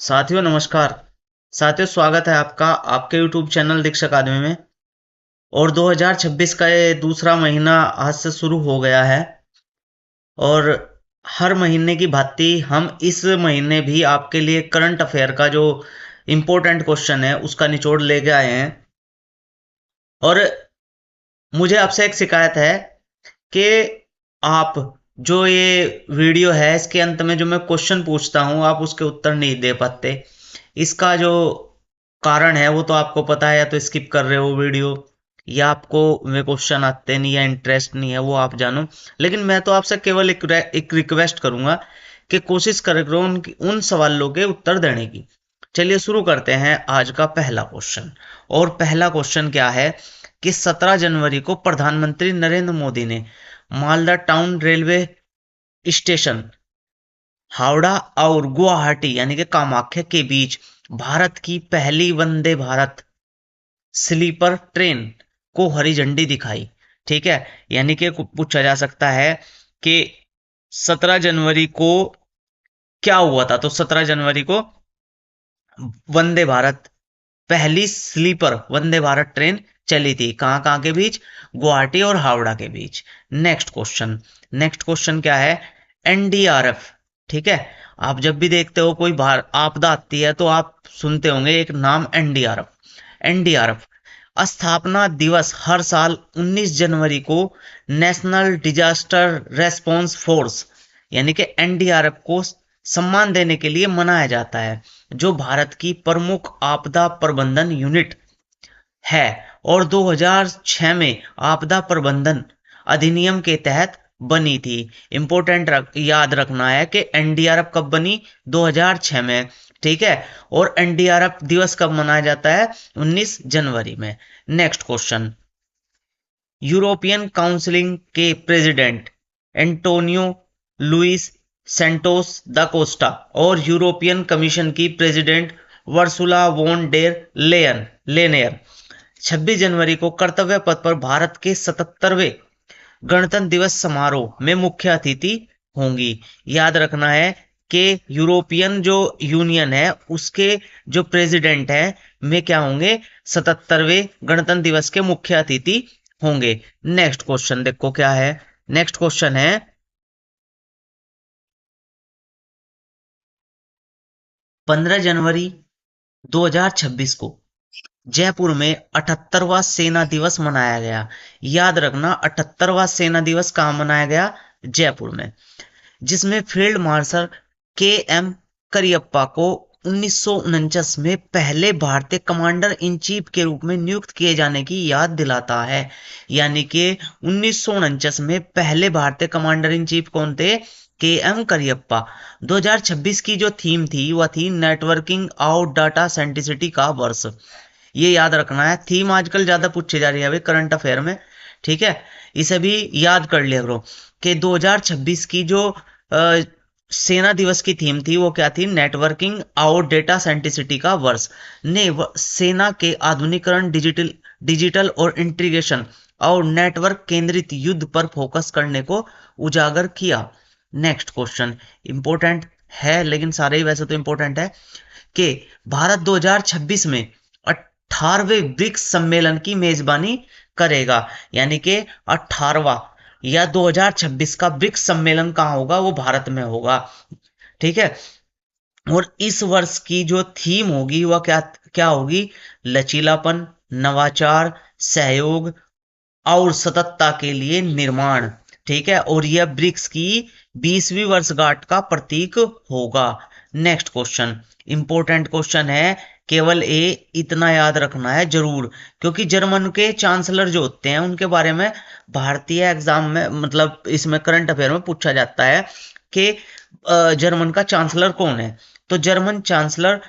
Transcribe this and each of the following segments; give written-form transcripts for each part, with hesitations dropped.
साथियों नमस्कार। साथियों स्वागत है आपका आपके YouTube चैनल दीक्ष अकादमी में। और 2026 का ये दूसरा महीना आज से शुरू हो गया है। और हर महीने की भांति हम इस महीने भी आपके लिए करंट अफेयर का जो इम्पोर्टेंट क्वेश्चन है उसका निचोड़ लेके आए हैं। और मुझे आपसे एक शिकायत है कि आप जो ये वीडियो है इसके अंत में जो मैं क्वेश्चन पूछता हूँ आप उसके उत्तर नहीं दे पाते। इसका जो कारण है वो तो आपको पता है, या तो स्किप कर रहे हो वीडियो, या आपको वे क्वेश्चन आते नहीं या इंटरेस्ट नहीं है, वो आप जानो। लेकिन मैं तो आपसे केवल एक रिक्वेस्ट करूंगा कि कोशिश करो उन सवालों के उत्तर देने की। चलिए शुरू करते हैं आज का पहला क्वेश्चन। और पहला क्वेश्चन क्या है कि 17 जनवरी को प्रधानमंत्री नरेंद्र मोदी ने Malda town railway station Howrah और गुवाहाटी यानी कि कामाख्या के बीच भारत की पहली वंदे भारत स्लीपर ट्रेन को हरी झंडी दिखाई। ठीक है, यानी कि पूछा जा सकता है कि 17 जनवरी को क्या हुआ था। तो 17 जनवरी को वंदे भारत पहली स्लीपर वंदे भारत ट्रेन चली थी। कहां कहां के बीच? गुवाहाटी और हावड़ा के बीच। नेक्स्ट क्वेश्चन क्या है? एनडीआरएफ। ठीक है, आप जब भी देखते हो कोई बाहर आपदा आती है तो आप सुनते होंगे एक नाम एनडीआरएफ। एनडीआरएफ स्थापना दिवस हर साल 19 जनवरी को नेशनल डिजास्टर रेस्पॉन्स फोर्स यानी कि एनडीआरएफ को सम्मान देने के लिए मनाया जाता है, जो भारत की प्रमुख आपदा प्रबंधन यूनिट है और 2006 में आपदा प्रबंधन अधिनियम के तहत बनी थी। इंपॉर्टेंट याद रखना है कि एनडीआरएफ कब बनी? 2006 में। ठीक है, और एनडीआरएफ दिवस कब मनाया जाता है? 19 जनवरी में। Next question. यूरोपियन काउंसिल के प्रेसिडेंट एंटोनियो लुइस सेंटोस दा कोस्टा और यूरोपियन कमीशन की प्रेसिडेंट वर्सुला वोन डेर लेनेयर 26 जनवरी को कर्तव्य पथ पर भारत के 77वें गणतंत्र दिवस समारोह में मुख्य अतिथि होंगी। याद रखना है कि यूरोपियन जो यूनियन है उसके जो प्रेसिडेंट है में क्या होंगे? 77वें गणतंत्र दिवस के मुख्य अतिथि होंगे। नेक्स्ट क्वेश्चन देखो क्या है। नेक्स्ट क्वेश्चन है 15 जनवरी 2026 को जयपुर में 78वां सेना दिवस मनाया गया। याद रखना 78वां सेना दिवस कहाँ मनाया गया? जयपुर में। जिसमें फील्ड मार्शल के एम करियप्पा को 1949 में पहले भारतीय कमांडर इन चीफ के रूप में नियुक्त किए जाने की याद दिलाता है। यानी कि 1949 में पहले भारतीय कमांडर इन चीफ कौन थे? के एम करियप्पा। 2026 की जो थीम थी वह थी नेटवर्किंग आउट डाटा सेंटिसिटी का वर्ष। ये याद रखना है। थीम आजकल ज्यादा पूछी जा रही है अभी करंट अफेयर में। ठीक है, इसे भी याद कर लिया करो कि 2026 की जो सेना दिवस की थीम थी वो क्या थी? नेटवर्किंग आउट डेटा सेंटिसिटी का वर्ष ने सेना के आधुनिकीकरण, डिजिटल और इंटीग्रेशन और नेटवर्क केंद्रित युद्ध पर फोकस करने को उजागर किया। नेक्स्ट क्वेश्चन इंपॉर्टेंट है, लेकिन सारे ही वैसे तो इंपॉर्टेंट है कि भारत 2026 में 18वें ब्रिक्स सम्मेलन की मेजबानी करेगा। यानी कि 18वां या 2026 का ब्रिक्स सम्मेलन कहाँ होगा? वो भारत में होगा। ठीक है, और इस वर्ष की जो थीम होगी वह क्या क्या होगी? लचीलापन, नवाचार, सहयोग और सततता के लिए निर्माण। ठीक है, और यह ब्रिक्स की 20वीं वर्षगांठ का प्रतीक होगा। नेक्स्ट क्वेश्चन इंपॉर्टेंट क्वेश्चन है। केवल इतना याद रखना है जरूर, क्योंकि जर्मन के चांसलर जो होते हैं उनके बारे में भारतीय एग्जाम में, मतलब इसमें करंट अफेयर में पूछा जाता है कि जर्मन का चांसलर कौन है। तो जर्मन चांसलर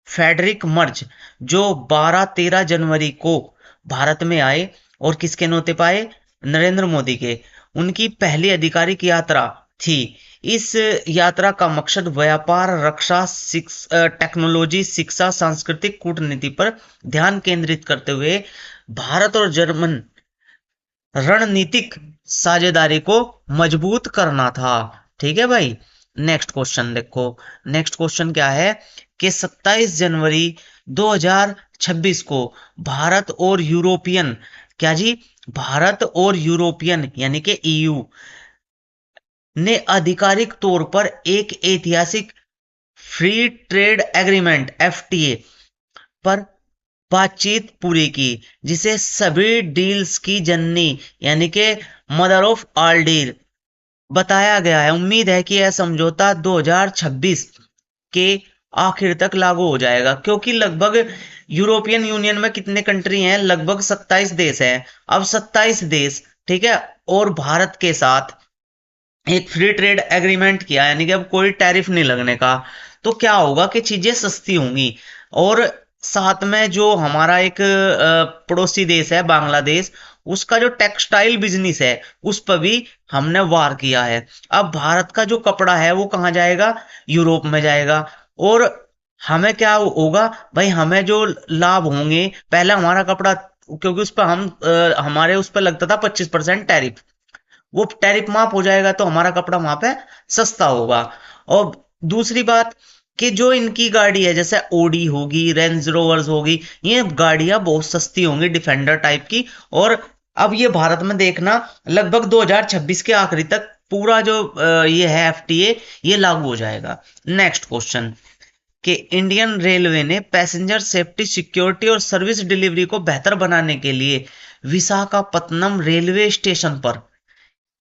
फेडरिक मर्ज, जो 12-13 जनवरी को भारत में आए और किसके न्योते पाए? नरेंद्र मोदी के। उनकी पहली आधिकारिक यात्रा थी। इस यात्रा का मकसद व्यापार, रक्षा, टेक्नोलॉजी, शिक्षा, सांस्कृतिक कूटनीति पर ध्यान केंद्रित करते हुए भारत और जर्मन रणनीतिक साझेदारी को मजबूत करना था। ठीक है भाई। नेक्स्ट क्वेश्चन देखो, नेक्स्ट क्वेश्चन क्या है कि 27 जनवरी 2026 को भारत और यूरोपियन, क्या जी, भारत और यूरोपियन यानी कि ईयू ने आधिकारिक तौर पर एक ऐतिहासिक फ्री ट्रेड एग्रीमेंट एफटीए पर बातचीत पूरी की, जिसे सभी डील्स की जननी यानी कि मदर ऑफ ऑल डील बताया गया है। उम्मीद है कि यह समझौता 2026 के आखिर तक लागू हो जाएगा, क्योंकि लगभग यूरोपियन यूनियन में कितने कंट्री हैं, लगभग 27 देश हैं। अब 27 देश, ठीक है, और भारत के साथ एक फ्री ट्रेड एग्रीमेंट किया, यानी कि अब कोई टैरिफ नहीं लगने का, तो क्या होगा कि चीजें सस्ती होंगी। और साथ में जो हमारा एक पड़ोसी देश है बांग्लादेश, उसका जो टेक्सटाइल बिजनेस है उस पर भी हमने वार किया है। अब भारत का जो कपड़ा है वो कहाँ जाएगा, यूरोप में जाएगा। और हमें क्या होगा भाई, हमें जो लाभ होंगे, पहले हमारा कपड़ा, क्योंकि उस पर हमारे उस पर लगता था 25% टैरिफ, वो टैरिफ माफ हो जाएगा तो हमारा कपड़ा वहां पे सस्ता होगा। और दूसरी बात कि जो इनकी गाड़ी है जैसे ओडी होगी, रेंज रोवर्स होगी, ये गाड़ियां बहुत सस्ती होंगी डिफेंडर टाइप की। और अब ये भारत में देखना लगभग 2026 के आखिरी तक पूरा जो ये है एफटीए, ये लागू हो जाएगा। नेक्स्ट क्वेश्चन कि इंडियन रेलवे ने पैसेंजर सेफ्टी, सिक्योरिटी और सर्विस डिलीवरी को बेहतर बनाने के लिए विशाखापत्तनम रेलवे स्टेशन पर,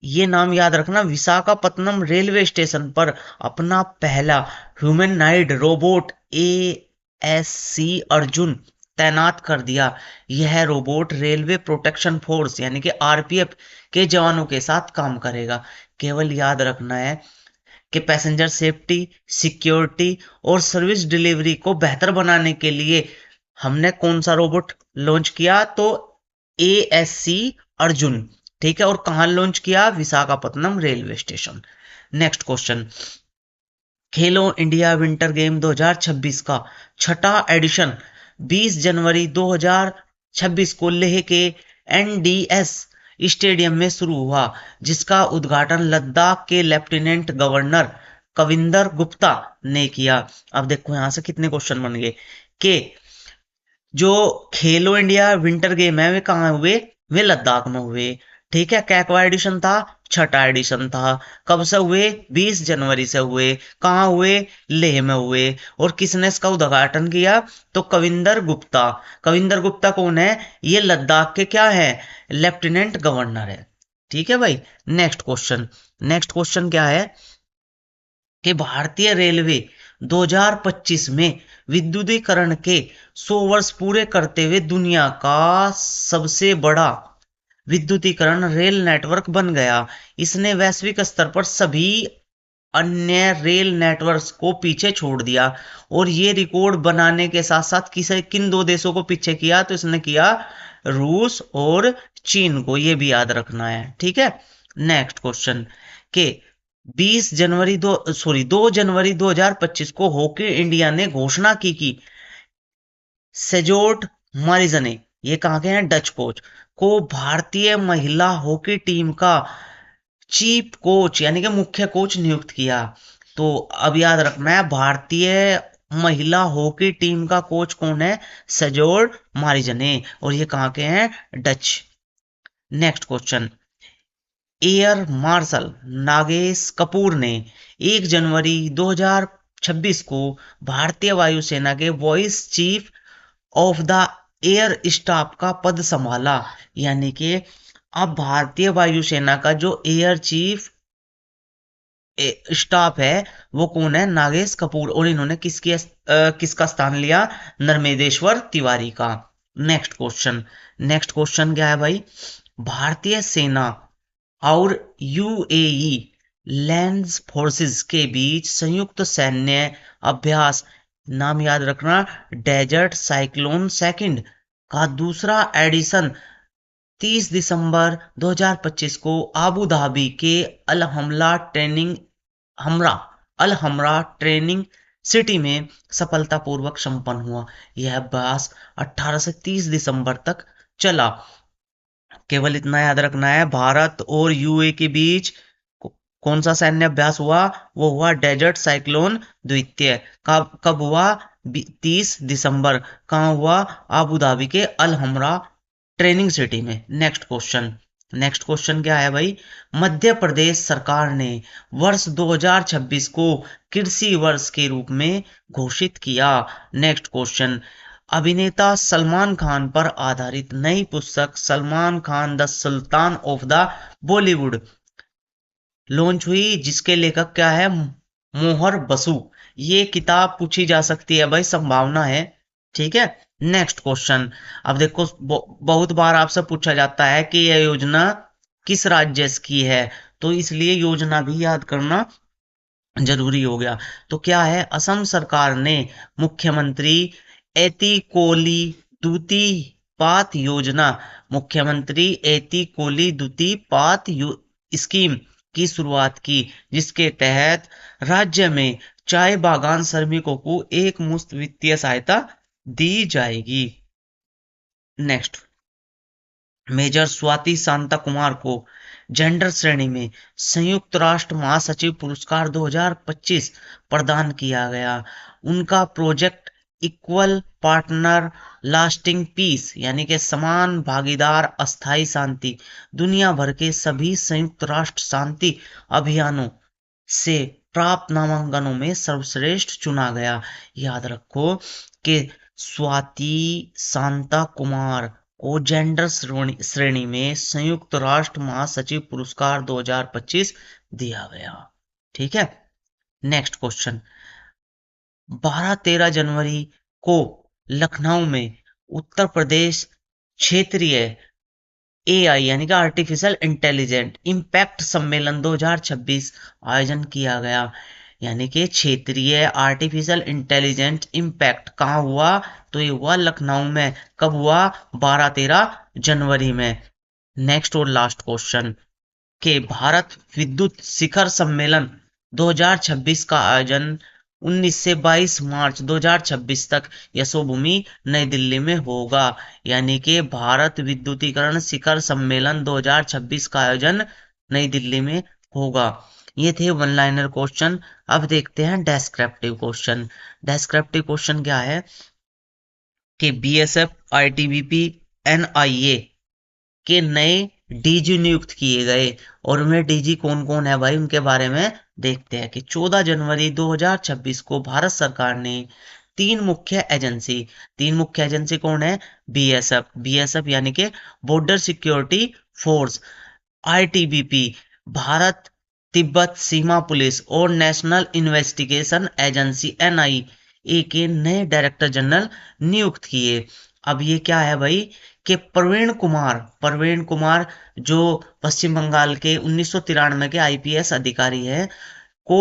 ये नाम याद रखना, विशाखापत्तनम रेलवे स्टेशन पर अपना पहला ह्यूमनॉइड रोबोट एएससी अर्जुन तैनात कर दिया। यह रोबोट रेलवे प्रोटेक्शन फोर्स यानी कि आरपीएफ के जवानों के साथ काम करेगा। केवल याद रखना है कि पैसेंजर सेफ्टी, सिक्योरिटी और सर्विस डिलीवरी को बेहतर बनाने के लिए हमने कौन सा रोबोट लॉन्च किया, तो एएससी अर्जुन, ठीक है। और कहां लॉन्च किया, Visakhapatnam railway station. Next question, खेलो इंडिया विंटर गेम 2026 का छठा एडिशन 20 जनवरी 2026 को लेह के एनडीएस स्टेडियम में शुरू हुआ, जिसका उद्घाटन लद्दाख के लेफ्टिनेंट गवर्नर कविंदर गुप्ता ने किया। अब देखो यहां से कितने क्वेश्चन बन गए कि जो खेलो इंडिया विंटर गेम है वे कहाँ हुए, वे लद्दाख में हुए, ठीक है। कैकवा एडिशन था, छठा एडिशन था। कब से हुए, 20 जनवरी से हुए। कहाँ हुए, लेह में हुए। और किसने इसका उद्घाटन किया, तो कविंदर गुप्ता। कविंदर गुप्ता कौन है, ये लद्दाख के क्या है, लेफ्टिनेंट गवर्नर है, ठीक है भाई। नेक्स्ट क्वेश्चन, नेक्स्ट क्वेश्चन क्या है कि भारतीय रेलवे 2025 में विद्युतीकरण के 100 वर्ष पूरे करते हुए दुनिया का सबसे बड़ा विद्युतीकरण रेल नेटवर्क बन गया। इसने वैश्विक स्तर पर सभी अन्य रेल नेटवर्क्स को पीछे छोड़ दिया। और ये रिकॉर्ड बनाने के साथ साथ किसे, किन दो देशों को पीछे किया, तो इसने किया रूस और चीन को, ये भी याद रखना है, ठीक है। नेक्स्ट क्वेश्चन के 2 जनवरी 2025 को हॉकी इंडिया ने घोषणा की कि सेजोर्ट मारिजने, ये कहाँ के हैं, डच कोच, को भारतीय महिला हॉकी टीम का चीफ कोच यानी कि मुख्य कोच नियुक्त किया। तो अब याद रखना है, भारतीय महिला हॉकी टीम का कोच कौन है, सजोर्ड मारिजने, और ये कहाँ के हैं, Dutch. Next question, air marshal Nagesh Kapoor ने 1 जनवरी 2026 को भारतीय वायुसेना के vice chief of the air staff का पद संभाला। यानी कि अब भारतीय वायुसेना का जो एयर चीफ स्टाफ है वो कौन है, नागेश कपूर। और इन्होंने किसका स्थान लिया, नर्मदेश्वर तिवारी का। नेक्स्ट क्वेश्चन, नेक्स्ट क्वेश्चन क्या है भाई, भारतीय सेना और यूएई लैंड फोर्सेस के बीच संयुक्त सैन्य अभ्यास, नाम याद रखना, डेजर्ट साइक्लोन सेकंड का दूसरा एडिशन 30 दिसंबर 2025 को आबू धाबी के अल हमला ट्रेनिंग हमरा अल हमरा ट्रेनिंग सिटी में सफलतापूर्वक संपन्न हुआ। यह अभ्यास 18 से 30 दिसंबर तक चला। केवल इतना याद रखना है, भारत और यूए के बीच कौन सा सैन्य अभ्यास हुआ? वो हुआ डेजर्ट साइक्लोन द्वितीय। कब कब हुआ? 30 दिसंबर। कहाँ हुआ? आबू धाबी के अल हमरा ट्रेनिंग सिटी में। Next question. नेक्स्ट क्वेश्चन क्या है भाई? मध्य प्रदेश सरकार ने वर्ष 2026 को कृषि वर्ष के रूप में घोषित किया। Next question. अभिनेता सलमान खान पर आधारित नई पुस्तक Salman Khan the sultan of the Bollywood launch हुई, जिसके लेखक क्या है? मोहर बसु। ये किताब पूछी जा सकती है भाई, संभावना है। ठीक है। Next question. अब देखो बहुत बार आपसे पूछा जाता है कि यह योजना किस राज्य की है, तो इसलिए योजना भी याद करना जरूरी हो गया। तो क्या है? असम सरकार ने मुख्यमंत्री एती कोली दूती पात योजना, मुख्यमंत्री एती कोली दूती पात स्कीम की शुरुआत की, जिसके तहत राज्य में चाय बागान श्रमिकों को एक मुफ्त वित्तीय सहायता दी जाएगी। नेक्स्ट। मेजर स्वाति शांता कुमार को जेंडर श्रेणी में संयुक्त राष्ट्र महासचिव पुरस्कार 2025 प्रदान किया गया। उनका project equal partner lasting peace यानी कि समान भागीदार अस्थाई शांति दुनिया भर के सभी संयुक्त राष्ट्र शांति अभियानों से प्राप्त नामांकनों में सर्वश्रेष्ठ चुना गया। याद रखो कि स्वाति शांता कुमार को जेंडर श्रेणी में संयुक्त राष्ट्र महासचिव पुरस्कार 2025 दिया गया। ठीक है। Next question. 12-13 जनवरी को लखनऊ में उत्तर प्रदेश क्षेत्रीय एआई यानी कि आर्टिफिशियल इंटेलिजेंट इम्पैक्ट सम्मेलन 2026 आयोजन किया गया। यानी कि क्षेत्रीय आर्टिफिशियल इंटेलिजेंट इम्पैक्ट कहाँ हुआ? तो ये हुआ लखनऊ में। कब हुआ? 12-13 जनवरी में। नेक्स्ट और लास्ट क्वेश्चन के भारत विद्युत शिखर सम्मेलन 2026 का आयोजन 19 से 22 मार्च 2026 तक यशोभूमि नई दिल्ली में होगा। यानी कि भारत विद्युतीकरण शिखर सम्मेलन 2026 का आयोजन नई दिल्ली में होगा। ये थे वन लाइनर क्वेश्चन। अब देखते हैं डेस्क्रिप्टिव क्वेश्चन। डेस्क्रिप्टिव क्वेश्चन क्या है कि बीएसएफ, आईटीबीपी, एनआईए के नए डीजी नियुक्त किए गए। और उनमें डीजी कौन कौन है भाई, उनके बारे में देखते हैं कि 14 जनवरी 2026 को भारत सरकार ने तीन मुख्य एजेंसी कौन है? बीएसएफ यानी कि border security force, ITBP Bharat Tibet सीमा पुलिस और नेशनल इन्वेस्टिगेशन एजेंसी एनआईए के नए डायरेक्टर जनरल नियुक्त किए। अब ये क्या है भाई कि प्रवीण कुमार जो पश्चिम बंगाल के 1993 के आईपीएस अधिकारी है को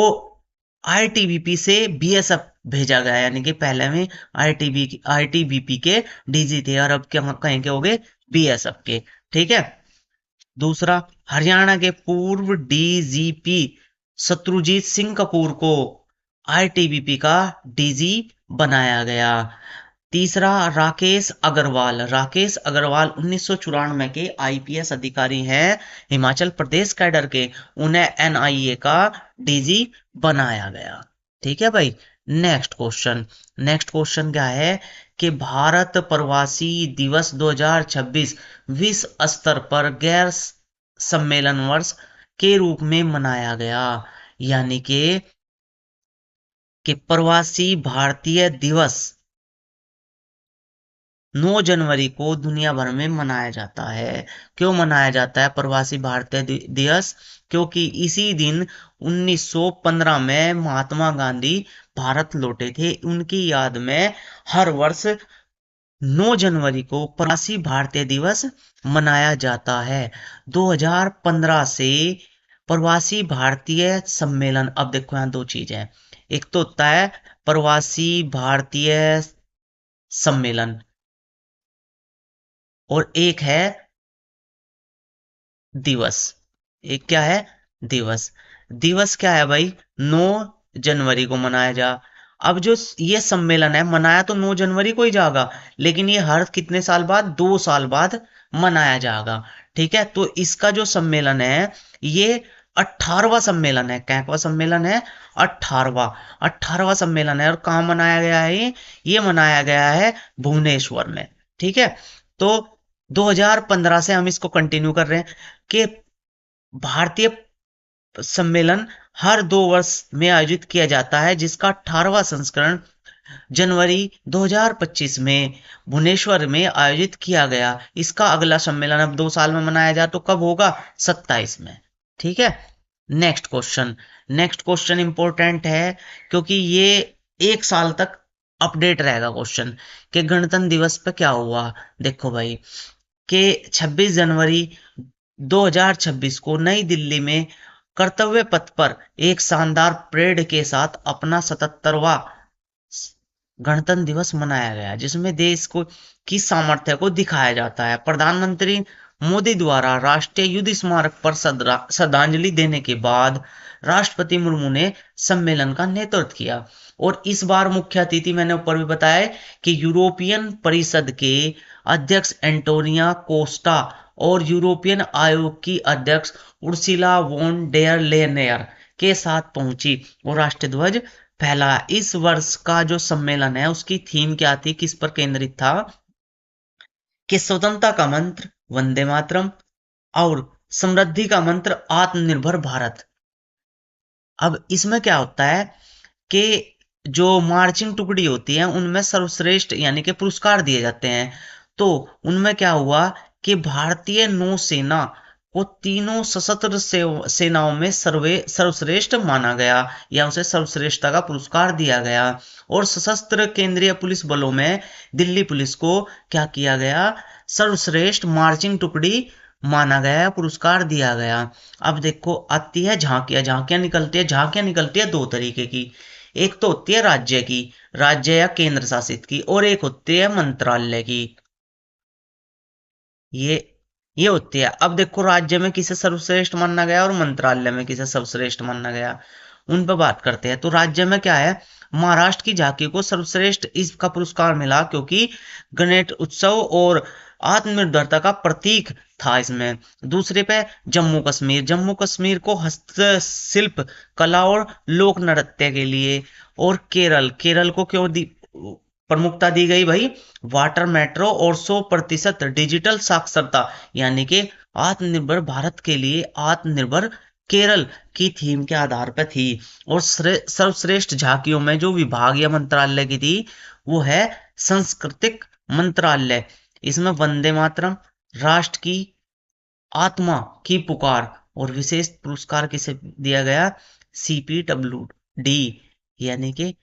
आईटीबीपी से बीएसएफ भेजा गया। यानी कि पहले में आईटीबीपी के डीजी थे और अब क्या कहेंगे हो गए बीएसएफ के। ठीक है। दूसरा, हरियाणा के पूर्व डीजीपी शत्रुजीत सिंह कपूर को आईटीबीपी का डीजी बनाया गया। तीसरा, राकेश अग्रवाल 1994 के आईपीएस अधिकारी हैं, हिमाचल प्रदेश कैडर के। उन्हें एनआईए का डीजी बनाया गया। ठीक है भाई। नेक्स्ट क्वेश्चन क्या है कि भारत प्रवासी दिवस 2026 विश्व स्तर पर गैर सम्मेलन वर्ष के रूप में मनाया गया। यानी कि प्रवासी भारतीय दिवस 9 जनवरी को दुनिया भर में मनाया जाता है। क्यों मनाया जाता है प्रवासी भारतीय दिवस? क्योंकि इसी दिन 1915 में महात्मा गांधी भारत लौटे थे। उनकी याद में हर वर्ष 9 जनवरी को प्रवासी भारतीय दिवस मनाया जाता है। 2015 से प्रवासी भारतीय सम्मेलन। अब देखो यहाँ दो चीजें, एक तो होता है प्रवासी भारतीय सम्मेलन और एक है दिवस। एक क्या है? दिवस। दिवस क्या है भाई? 9 जनवरी को मनाया जा। अब जो ये सम्मेलन है मनाया तो 9 जनवरी को ही जाएगा, लेकिन ये हर कितने साल बाद? 2 साल बाद मनाया जाएगा। ठीक है। तो इसका जो सम्मेलन है ये 18वां सम्मेलन है। कैकवा सम्मेलन है? 18वां। 18वां सम्मेलन है। और कहाँ मनाया गया है ये मनाया गया है भुवनेश्वर में। ठीक है। तो 2015 से हम इसको कंटिन्यू कर रहे हैं कि भारतीय सम्मेलन हर 2 वर्ष में आयोजित किया जाता है, जिसका 18वां संस्करण जनवरी 2025 में भुवनेश्वर में आयोजित किया गया। इसका अगला सम्मेलन अब 2 साल में मनाया जाए तो कब होगा? 27 में। ठीक है। Next question. Next question important है क्योंकि ये 1 साल तक अपडेट रहेगा क्वेश्चन कि गणतंत्र दिवस पे क्या हुआ। देखो भाई कि 26 जनवरी 2026 को नई दिल्ली में कर्तव्य पथ पर एक शानदार परेड के साथ अपना 77वां गणतंत्र दिवस मनाया गया, जिसमें देश को की सामर्थ्य को दिखाया जाता है। प्रधानमंत्री मोदी द्वारा राष्ट्रीय युद्ध स्मारक पर श्रद्धांजलि देने के बाद राष्ट्रपति मुर्मू ने सम्मेलन का नेतृत्व किया। और इस बार मुख्य अतिथि मैंने ऊपर भी बताया कि यूरोपियन परिषद के अध्यक्ष एंटोनिया कोस्टा और यूरोपियन आयोग की अध्यक्ष उर्सुला वॉन डेर लेयन के साथ पहुंची और राष्ट्रीय ध्वज फैला। इस वर्ष का जो सम्मेलन है उसकी थीम क्या थी, किस पर केंद्रित था? कि स्वतंत्रता का मंत्र वंदे मातरम और समृद्धि का मंत्र आत्मनिर्भर भारत। अब इसमें क्या होता है कि जो मार्चिंग टुकड़ी होती है उनमें सर्वश्रेष्ठ यानी कि पुरस्कार दिए जाते हैं। तो उनमें क्या हुआ कि भारतीय नौसेना को तीनों सशस्त्र सेनाओं में सर्वश्रेष्ठ माना गया या उसे सर्वश्रेष्ठता का पुरस्कार दिया गया। और सशस्त्र केंद्रीय पुलिस बलों में दिल्ली पुलिस को क्या किया गया? सर्वश्रेष्ठ मार्चिंग टुकड़ी माना गया, पुरस्कार दिया गया। अब देखो आती है झांकियां। झांकियां निकलती है, झांकियां निकलती है दो तरीके की। एक तो होती है राज्य की, राज्य या केंद्र शासित की, और एक होती है मंत्रालय की। ये ये होती है। अब देखो राज्य में किसे सर्वश्रेष्ठ माना गया और मंत्रालय में किसे सर्वश्रेष्ठ माना गया, उन पर बात करते हैं। तो राज्य में क्या है? महाराष्ट्र की झांकी को सर्वश्रेष्ठ इसका पुरस्कार मिला क्योंकि गणेश उत्सव और आत्मनिर्भरता का प्रतीक था इसमें। दूसरे पे जम्मू कश्मीर। जम्मू कश्मीर को हस्तशिल्प कला और लोक नृत्य के लिए। और केरल। केरल को क्यों प्रमुखता दी गई भाई? वाटर मेट्रो और 100% डिजिटल साक्षरता यानी कि आत्मनिर्भर भारत के लिए आत्मनिर्भर केरल की थीम के आधार पर थी। और सर्वश्रेष्ठ झांकियों में जो विभाग या मंत्रालय की थी वो है सांस्कृतिक मंत्रालय। इसमें वंदे मातरम, राष्ट्र की आत्मा की पुकार और विशेष पुरस्कार किसे दिया गया? CPWD यानी कि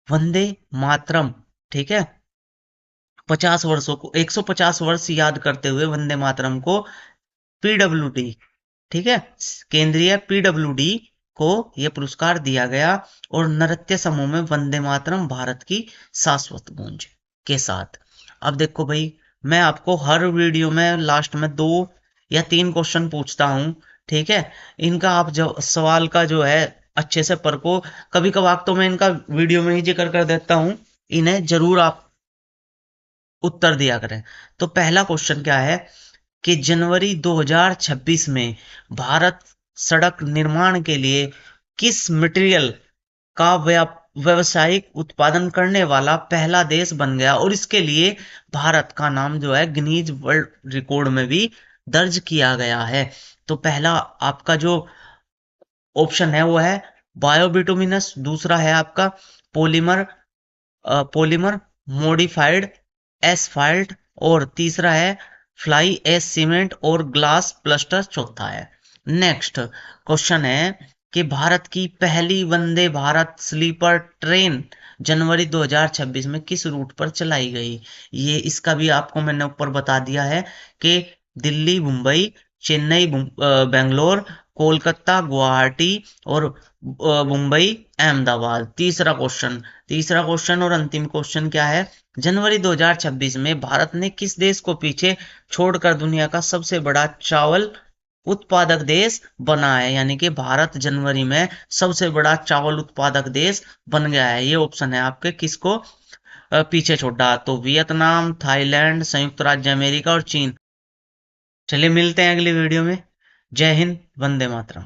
वंदे मातरम। ठीक है। 50 वर्षों को 150 वर्ष याद करते हुए वंदे मातरम को PWD, ठीक है, केंद्रीय PWD को यह पुरस्कार दिया गया। और नृत्य समूह में वंदे मातरम भारत की शाश्वत गूंज के साथ। अब देखो भाई मैं आपको हर वीडियो में लास्ट में 2 या 3 क्वेश्चन पूछता हूं। ठीक है। इनका आप जो सवाल का जो है अच्छे से परखो। कभी कभार तो मैं इनका वीडियो में ही जिक्र कर देता हूं, इन्हें जरूर आप उत्तर दिया करें। तो पहला क्वेश्चन क्या है कि जनवरी 2026 में भारत सड़क निर्माण के लिए किस मटेरियल का व्यावसायिक उत्पादन करने वाला पहला देश बन गया? और इसके लिए भारत का नाम जो है गिनीज वर्ल्ड रिकॉर्ड में भी दर्ज किया गया है। तो पहला आपका जो ऑप्शन है वो है बायोबिटुमिनस। दूसरा है आपका पॉलीमर पॉलीमर मॉडिफाइड एसफाल्ट। और तीसरा है फ्लाई एश सीमेंट और ग्लास प्लास्टर चौथा है। नेक्स्ट क्वेश्चन है कि भारत की पहली वंदे भारत स्लीपर ट्रेन जनवरी 2026 में किस रूट पर चलाई गई? ये इसका भी आपको मैंने ऊपर बता दिया है कि दिल्ली मुंबई, चेन्नई बेंगलोर, कोलकाता गुवाहाटी और मुंबई अहमदाबाद। तीसरा क्वेश्चन और अंतिम क्वेश्चन क्या है? जनवरी 2026 में भारत ने किस देश को पीछे छोड़कर दुनिया का सबसे बड़ा चावल उत्पादक देश बना है? यानी कि भारत जनवरी में सबसे बड़ा चावल उत्पादक देश बन गया है। ये ऑप्शन है आपके किसको पीछे छोड़ा? तो वियतनाम, थाईलैंड, संयुक्त राज्य अमेरिका और चीन। चलिए मिलते हैं अगली वीडियो में। जय हिंद, वंदे मातरम।